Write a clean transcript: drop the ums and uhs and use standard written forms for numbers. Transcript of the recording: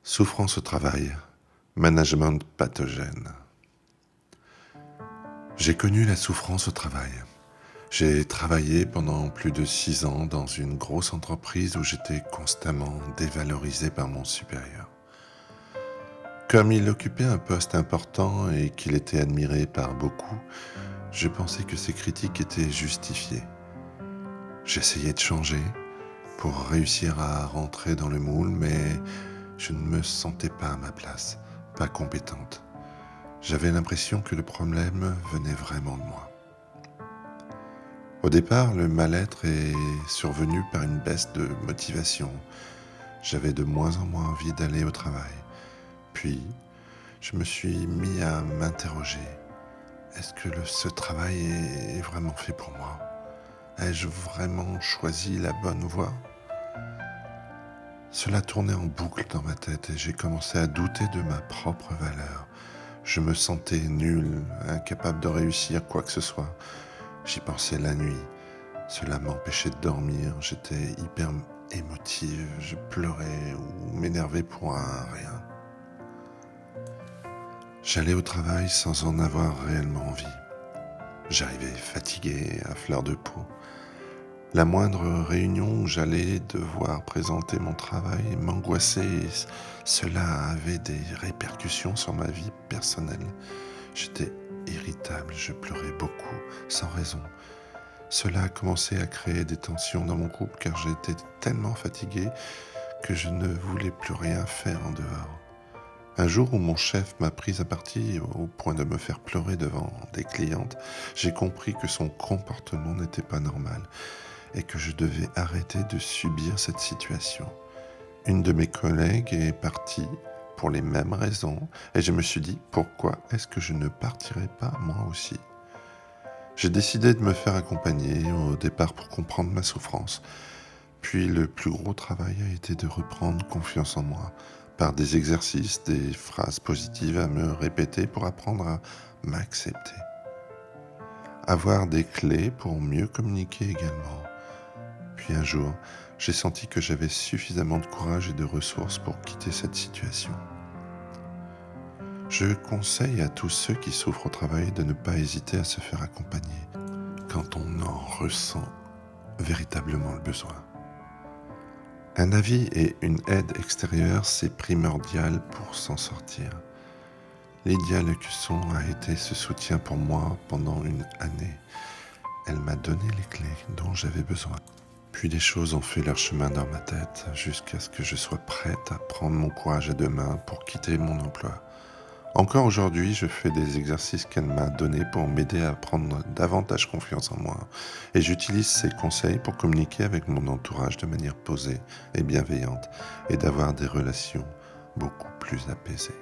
Souffrance au travail, management pathogène. J'ai connu la souffrance au travail. J'ai travaillé pendant plus de 6 ans dans une grosse entreprise où j'étais constamment dévalorisé par mon supérieur. Comme il occupait un poste important et qu'il était admiré par beaucoup, je pensais que ses critiques étaient justifiées. J'essayais de changer pour réussir à rentrer dans le moule, mais je ne me sentais pas à ma place, pas compétente. J'avais l'impression que le problème venait vraiment de moi. Au départ, le mal-être est survenu par une baisse de motivation. J'avais de moins en moins envie d'aller au travail. Puis, je me suis mis à m'interroger. Est-ce que ce travail est vraiment fait pour moi? Ai-je vraiment choisi la bonne voie? Cela tournait en boucle dans ma tête et j'ai commencé à douter de ma propre valeur. Je me sentais nul, incapable de réussir quoi que ce soit. J'y pensais la nuit. Cela m'empêchait de dormir. J'étais hyper émotive. Je pleurais ou m'énervais pour un rien. J'allais au travail sans en avoir réellement envie. J'arrivais fatigué, à fleur de peau. La moindre réunion où j'allais devoir présenter mon travail m'angoissait et cela avait des répercussions sur ma vie personnelle. J'étais irritable, je pleurais beaucoup, sans raison. Cela a commencé à créer des tensions dans mon couple car j'étais tellement fatigué que je ne voulais plus rien faire en dehors. Un jour où mon chef m'a prise à partie au point de me faire pleurer devant des clientes, j'ai compris que son comportement n'était pas normal et que je devais arrêter de subir cette situation. Une de mes collègues est partie pour les mêmes raisons et je me suis dit pourquoi est-ce que je ne partirais pas moi aussi? J'ai décidé de me faire accompagner au départ pour comprendre ma souffrance. Puis le plus gros travail a été de reprendre confiance en moi par des exercices, des phrases positives à me répéter pour apprendre à m'accepter. Avoir des clés pour mieux communiquer également. Puis un jour, j'ai senti que j'avais suffisamment de courage et de ressources pour quitter cette situation. Je conseille à tous ceux qui souffrent au travail de ne pas hésiter à se faire accompagner quand on en ressent véritablement le besoin. Un avis et une aide extérieure, c'est primordial pour s'en sortir. Lydia Lecusson a été ce soutien pour moi pendant une année. Elle m'a donné les clés dont j'avais besoin. Puis les choses ont fait leur chemin dans ma tête jusqu'à ce que je sois prête à prendre mon courage à deux mains pour quitter mon emploi. Encore aujourd'hui, je fais des exercices qu'elle m'a donnés pour m'aider à prendre davantage confiance en moi. Et j'utilise ces conseils pour communiquer avec mon entourage de manière posée et bienveillante et d'avoir des relations beaucoup plus apaisées.